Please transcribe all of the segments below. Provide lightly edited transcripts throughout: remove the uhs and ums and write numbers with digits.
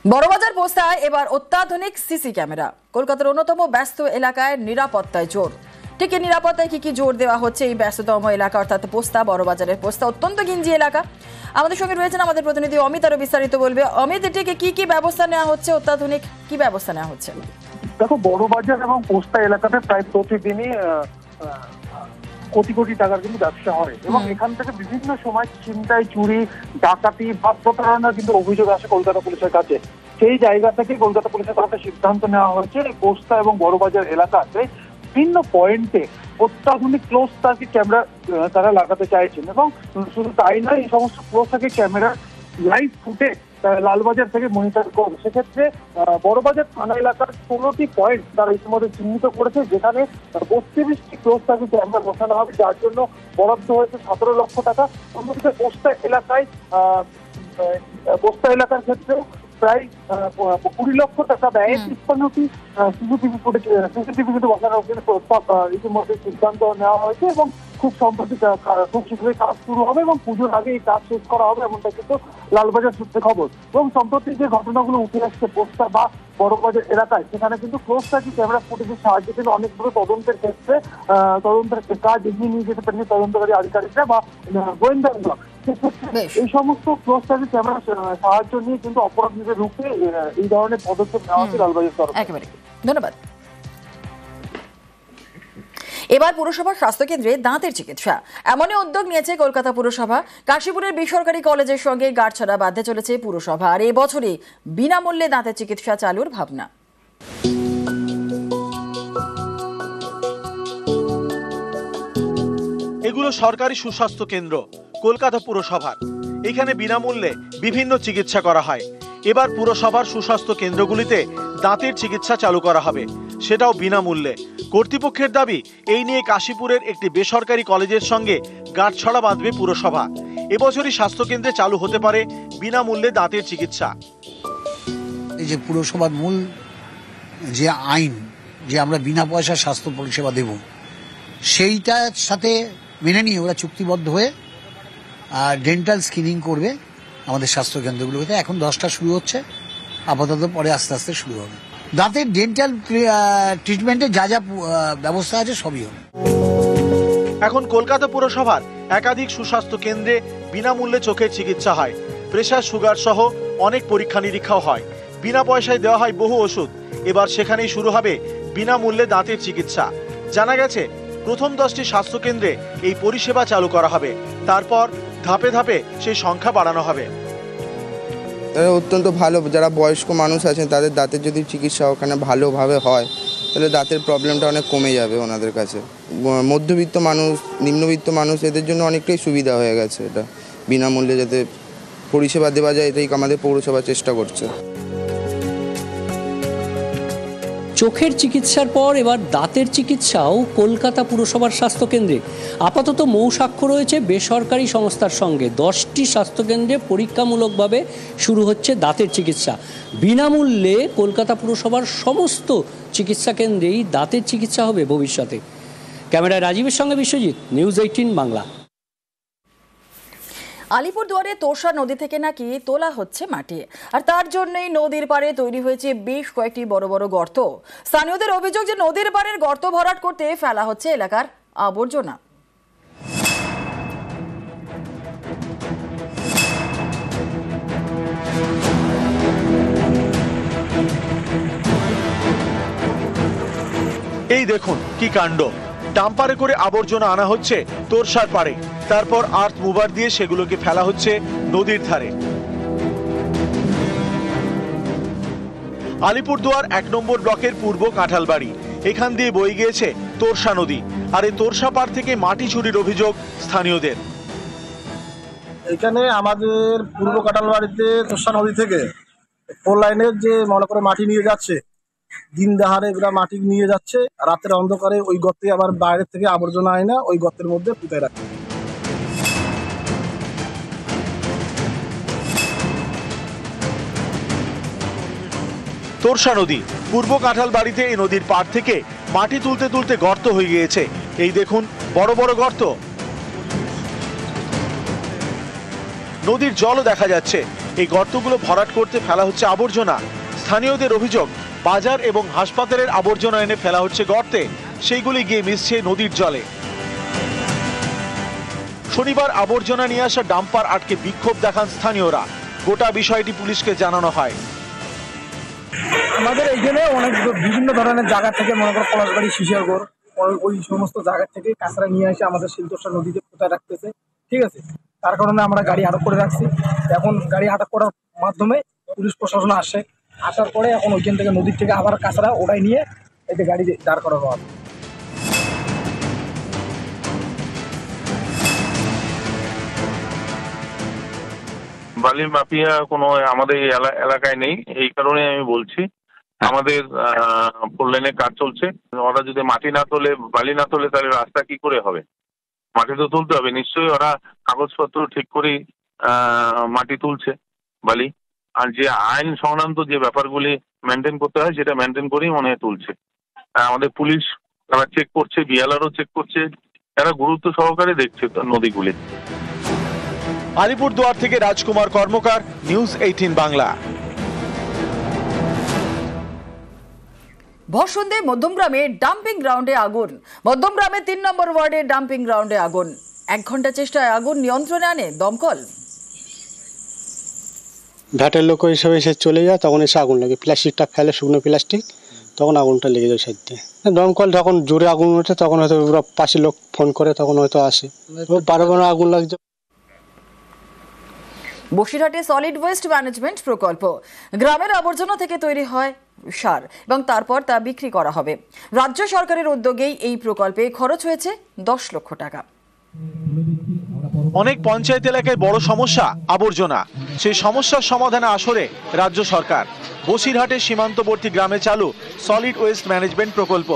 বড়বাজার পোস্তায় এবার অত্যাধুনিক CC camera. কলকাতার অন্যতম ব্যস্ত এলাকায় নিরাপত্তায় জোর। ঠিক নিরাপত্তায় কি জোর দেওয়া হচ্ছে এই ব্যস্ততম এলাকা অর্থাৎ পোস্তা, বড়বাজারের পোস্তা অত্যন্ত ঘিঞ্জি এলাকা। আমাদের সঙ্গে রয়েছেন আমাদের প্রতিনিধি অমিত, আরো বিস্তারিত বলবে। অমিত, এটিকে কি ব্যবস্থা নেওয়া হচ্ছে, অত্যাধুনিক কি ব্যবস্থা নেওয়া হচ্ছে? দেখো, বড়বাজার এবং পোস্তা এলাকাতে প্রায় প্রতিদিনই কোটি কোটি টাকার কিন্তু ব্যবসা হয় এবং এখান থেকে বিভিন্ন সময় ছিনতাই, চুরি, ডাকাতি বা প্রতারণার কিন্তু অভিযোগ আসে কলকাতা পুলিশের কাছে। সেই জায়গা থেকে কলকাতা পুলিশের তরফে সিদ্ধান্ত নেওয়া হয়েছে পোস্তা এবং বড়বাজার এলাকাতে বিভিন্ন পয়েন্টে অত্যাধুনিক ক্লোজ সার্কিট ক্যামেরা তারা লাগাতে চাইছেন এবং শুধু তাই নয়, এই সমস্ত ক্লোজ সার্কিট ক্যামেরা লাইভ ফুটে লালবাজার থেকে মনিটর করবে। সেক্ষেত্রে বড়বাজার থানা এলাকার 16টি পয়েন্ট তারা ইতিমধ্যে চিহ্নিত করেছে, যেখানে 32টি ক্লোজ সার্কিট ক্যামেরা বসানো হবে, যার জন্য বরাদ্দ হয়েছে 17 লক্ষ টাকা। অন্যদিকে পোস্তা এলাকার ক্ষেত্রেও প্রায় 20 লক্ষ টাকা ব্যয়ে 53টি সিসিটিভি কিন্তু বসানোর প্রস্তাব ইতিমধ্যে সিদ্ধান্ত নেওয়া হয়েছে এবং খুব সম্প্রতি খুব শীঘ্রই কাজ শুরু হবে এবং পুজোর আগে এই কাজ শেষ করা হবে, এমনটা কিন্তু লালবাজার সূত্রে খবর। এবং সম্প্রতি যে ঘটনাগুলো উঠে আসছে পোস্তা বা বড়বাজার এলাকায়, সেখানে কিন্তু ক্লোজ সার্কিট ক্যামেরা ফুটেজের সাহায্যে কিন্তু অনেকগুলো তদন্তের ক্ষেত্রে তদন্তের কাজ এগিয়ে নিয়ে যেতে পারেনি তদন্তকারী আধিকারিকরা বা গোয়েন্দা বিভাগ। সেক্ষেত্রে এই সমস্ত ক্লোজ সার্কিট ক্যামেরার সাহায্য নিয়ে কিন্তু অপরাধীদের রুখে এই ধরনের পদক্ষেপ নেওয়া হচ্ছে লালবাজার তরফে। একেবারে ধন্যবাদ। এবার পুরসভার স্বাস্থ্যকেন্দ্রে দাঁতের চিকিৎসা, এমনই উদ্যোগ নিয়েছে কলকাতা পুরসভা। কাশীপুরের বেসরকারি কলেজের সঙ্গে গাঁটছড়া বাঁধতে চলেছে পুরসভা, আর এবছরে বিনামূল্যে দাঁতের চিকিৎসা চালুর ভাবনা। এগুলো সরকারি সুস্বাস্থ্য কেন্দ্র কলকাতা পুরসভার। এখানে বিনামূল্যে বিভিন্ন চিকিৎসা করা হয়। এবার পুরসভার সুস্বাস্থ্য কেন্দ্রগুলিতে দাঁতের চিকিৎসা চালু করা হবে, সেটাও বিনামূল্যে। কর্তৃপক্ষের দাবি, এই নিয়ে কাশীপুরের একটি বেসরকারি কলেজের সঙ্গে গাঁটছড়া বাঁধবে পুরসভা। এবছরই স্বাস্থ্যকেন্দ্রে চালু হতে পারে বিনামূল্যে দাঁতের চিকিৎসা। এই যে পুরসভার মূল যে আইন, যে আমরা বিনা পয়সা স্বাস্থ্য পরিষেবা দেব, সেইটার সাথে মেনে নিয়ে ওরা চুক্তিবদ্ধ হয়ে ডেন্টাল স্ক্রিনিং করবে আমাদের স্বাস্থ্যকেন্দ্রগুলোতে। এখন 10টা শুরু হচ্ছে, আপাতত পরে আস্তে আস্তে শুরু হবে। দাঁতের ডেন্টাল ট্রিটমেন্টে যা যা ব্যবস্থা আছে সবই হবে। এখন কলকাতা পুরসভার একাধিক সুস্বাস্থ্য কেন্দ্রে বিনামূল্যে চোখের চিকিৎসা হয়। প্রেসার, সুগার সহ অনেক পরীক্ষা নিরীক্ষাও হয়। বিনা পয়সায় দেওয়া হয় বহু ওষুধ। এবার সেখানেই শুরু হবে বিনামূল্যে দাঁতের চিকিৎসা। জানা গেছে, প্রথম 10টি স্বাস্থ্যকেন্দ্রে এই পরিষেবা চালু করা হবে, তারপর ধাপে ধাপে সেই সংখ্যা বাড়ানো হবে। অত্যন্ত ভালো, যারা বয়স্ক মানুষ আছেন তাদের দাঁতের যদি চিকিৎসা ওখানে ভালোভাবে হয়, তাহলে দাঁতের প্রবলেমটা অনেক কমে যাবে ওনাদের কাছে। মধ্যবিত্ত মানুষ, নিম্নবিত্ত মানুষ, এদের জন্য অনেকটাই সুবিধা হয়ে গেছে। এটা বিনামূল্যে যাতে পরিষেবা দেওয়া যায়, এটাই আমাদের পৌরসভা চেষ্টা করছে। চোখের চিকিৎসার পর এবার দাঁতের চিকিৎসাও কলকাতা পুরসভার স্বাস্থ্যকেন্দ্রে। আপাতত মৌসাক্ষ্য রয়েছে বেসরকারি সংস্থার সঙ্গে। 10টি স্বাস্থ্যকেন্দ্রে পরীক্ষামূলকভাবে শুরু হচ্ছে দাঁতের চিকিৎসা। বিনামূল্যে কলকাতা পুরসভার সমস্ত চিকিৎসা কেন্দ্রেই দাঁতের চিকিৎসা হবে ভবিষ্যতে। ক্যামেরায় রাজীবের সঙ্গে বিশ্বজিৎ, নিউজ 18 বাংলা। আলিপুরদুয়ারে তোষা নদী থেকে নাকি তোলা হচ্ছে মাটি, আর তার জন্যই নদীর পাড়ে তৈরি হয়েছে বেশ কয়েকটি বড় বড় গর্ত। স্থানীয়দের অভিযোগ যে নদীর পাড়ের গর্ত ভরাট করতে ফেলা হচ্ছে এলাকার আবর্জনা। এই দেখুন কি কাণ্ড! ডাম্পারে করে আবর্জনা আনা হচ্ছে তোরসার পাড়ে, তারপর আর্থ মুভার দিয়ে সেগুলোকে ফেলা হচ্ছে নদীর ধারে। আলিপুরদুয়ার 1 নম্বর ব্লকের পূর্ব কাঁঠালবাড়ি, এখান দিয়ে বয়ে গিয়েছে তোরসা নদী, আর এই তোরসা পাড় থেকে মাটি চুরির অভিযোগ স্থানীয়দের। এখানে আমাদের পূর্ব কাঁঠালবাড়িতে তোরসা নদী থেকে 4 লাইনের যে মনে করে মাটি নিয়ে যাচ্ছে, দিন দাহারে এগুলা মাটি নিয়ে যাচ্ছে, রাতের অন্ধকারে ওই গর্তে আবার বাইরে থেকে আবর্জনা আয় না, ওই গর্তের মধ্যে পুঁতে রাখে। তোরসা নদী পূর্ব কাঁঠালবাড়িতে এই নদীর পাড় থেকে মাটি তুলতে তুলতে গর্ত হয়ে গিয়েছে। এই দেখুন বড় বড় গর্ত। নদীর জলও দেখা যাচ্ছে। এই গর্তগুলো ভরাট করতে ফেলা হচ্ছে আবর্জনা। স্থানীয়দের অভিযোগ, বাজার এবং হাসপাতালের আবর্জনা এনে ফেলা হচ্ছে গর্তে, সেইগুলি গিয়ে মিশছে নদীর জলে। শনিবার আবর্জনা নিয়ে আসা ডাম্পার আটকে বিক্ষোভ দেখান স্থানীয়রা। গোটা বিষয়টি পুলিশকে জানানো হয়। আমাদের এইখানে অনেক বিভিন্ন ধরনের জায়গা থেকে, মনে করো পলাশবাড়ি, শিশিয়ারগড়, ওই সমস্ত জায়গা থেকে কাঁচরা নিয়ে এসে আমাদের শিলতোষা নদীতে কোথায় রাখতেছে, ঠিক আছে। তার কারণে আমরা গাড়ি আটক করে রাখছি। এখন গাড়ি আটক করার মাধ্যমে পুলিশ প্রশাসন আসার পরে এখন ওইখান থেকে নদীর থেকে আবার কাঁচরা ওটাই নিয়ে এতে গাড়ি দাঁড় করানো হবে। বালির মাফিয়া কোনো আমাদের এলাকায় নেই, এই কারণে আমি বলছি। আমাদের ফোর লাইনে কাজ চলছে, ওরা যদি মাটি না তোলে, বালি না তোলে, তাহলে রাস্তা কি করে হবে? মাটি তো তুলতে হবে নিশ্চয়ই। ওরা কাগজপত্র ঠিক করে মাটি তুলছে, বালি। আর যে আইন সংক্রান্ত যে ব্যাপারগুলি মেনটেন করতে হয় সেটা মেনটেন করেই মনে হয় তুলছে। আমাদের পুলিশ তারা চেক করছে, বিএলআরও চেক করছে, এরা গুরুত্ব সহকারে দেখছে নদীগুলি। আলিপুরদুয়ার থেকে রাজকুমার কর্মকার, নিউজ 18 বাংলা। ভরসন্দে মধ্যমগ্রামে ডাম্পিং গ্রাউন্ডে আগুন। মধ্যমগ্রামে 3 নম্বর ওয়ার্ডে ডাম্পিং গ্রাউন্ডে আগুন। 1 ঘন্টা চেষ্টায় আগুন নিয়ন্ত্রণে আনে দমকল। ভ্যাটের লোক হিসেবে এসে চলে যায়, তখন এসে আগুন লাগে। প্লাস্টিকটা ফেলে, শুকনো প্লাস্টিক, তখন আগুনটা লেগে যায় সাইড দিয়ে। দমকল যখন জোরে আগুন ওঠে তখন হয়তো পাশের লোক ফোন করে, তখন হয়তো আসে। বারবার আগুন লাগছে। বসিরহাটে সলিড ওয়েস্ট ম্যানেজমেন্ট প্রকল্প। গ্রামের আবর্জনা থেকে তৈরি হয় সার এবং তারপর তা বিক্রি করা হবে। রাজ্য সরকারের উদ্যোগেই এই প্রকল্পে খরচ হয়েছে 10 লক্ষ টাকা। অনেক পঞ্চায়েত এলাকায় বড় সমস্যা আবর্জনা। সেই সমস্যার সমাধানে আসরে রাজ্য সরকার। বসিরহাটের সীমান্তবর্তী গ্রামে চালু সলিড ওয়েস্ট ম্যানেজমেন্ট প্রকল্প।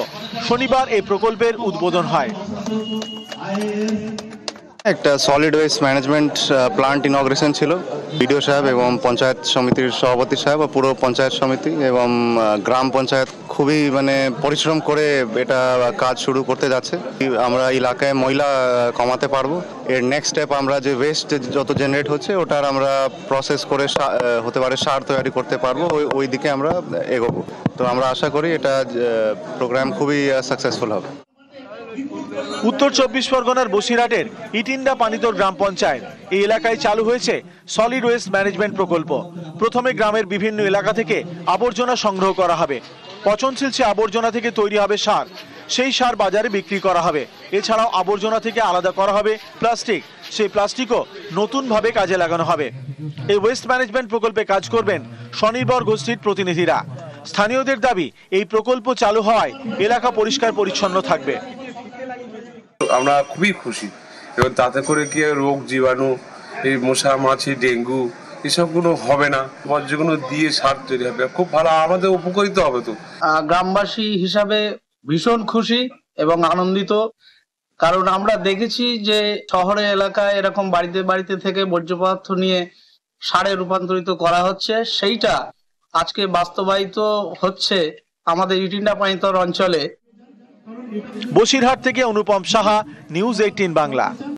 শনিবার এই প্রকল্পের উদ্বোধন হয়। একটা সলিড ওয়েস্ট ম্যানেজমেন্ট প্লান্ট ইনগ্রেশন ছিল। বিডিও সাহেব এবং পঞ্চায়েত সমিতির সভাপতি সাহেব ও পুরো পঞ্চায়েত সমিতি এবং গ্রাম পঞ্চায়েত খুবই পরিশ্রম করে এটা কাজ শুরু করতে যাচ্ছে। আমরা এলাকায় ময়লা কমাতে পারবো। এর নেক্সট স্টেপ আমরা যে ওয়েস্ট যত জেনারেট হচ্ছে ওটার আমরা প্রসেস করে হতে পারে সার তৈরি করতে পারবো, ওই দিকে আমরা এগোবো। তো আমরা আশা করি এটা প্রোগ্রাম খুবই সাকসেসফুল হবে। উত্তর 24 পরগনার বসিরহাটের ইটিন্ডা পানিতোর গ্রাম পঞ্চায়েত এই এলাকায় চালু হয়েছে সলিড ওয়েস্ট ম্যানেজমেন্ট প্রকল্প। প্রথমে গ্রামের বিভিন্ন এলাকা থেকে আবর্জনা সংগ্রহ করা হবে। পচনশীল সে আবর্জনা থেকে তৈরি হবে সার। সেই সার বাজারে বিক্রি করা হবে। এছাড়াও আবর্জনা থেকে আলাদা করা হবে প্লাস্টিক। সেই প্লাস্টিকও নতুনভাবে কাজে লাগানো হবে। এই ওয়েস্ট ম্যানেজমেন্ট প্রকল্পে কাজ করবেন স্বনির্ভর গোষ্ঠীর প্রতিনিধিরা। স্থানীয়দের দাবি, এই প্রকল্প চালু হওয়ায় এলাকা পরিষ্কার পরিচ্ছন্ন থাকবে। আমরা খুবই খুশি, এবং তাতে করে কি রোগ জীবাণু, এই মশা মাছি, ডেঙ্গু এসবগুলো হবে না। বর্জ্যগুলো দিয়ে সার তৈরি হবে, খুব ভালো, আমাদের উপকৃত হবে। তো গ্রামবাসী হিসাবে ভীষণ খুশি এবং আনন্দিত, কারণ আমরা দেখেছি যে শহরে এলাকায় এরকম বাড়িতে বাড়িতে থেকে বর্জ্য পদার্থ নিয়ে সারে রূপান্তরিত করা হচ্ছে। সেইটা আজকে বাস্তবায়িত হচ্ছে আমাদের ইটিন্ডা পানিতর অঞ্চলে। বসিরহাট থেকে অনুপম সাহা, নিউজ 18 বাংলা।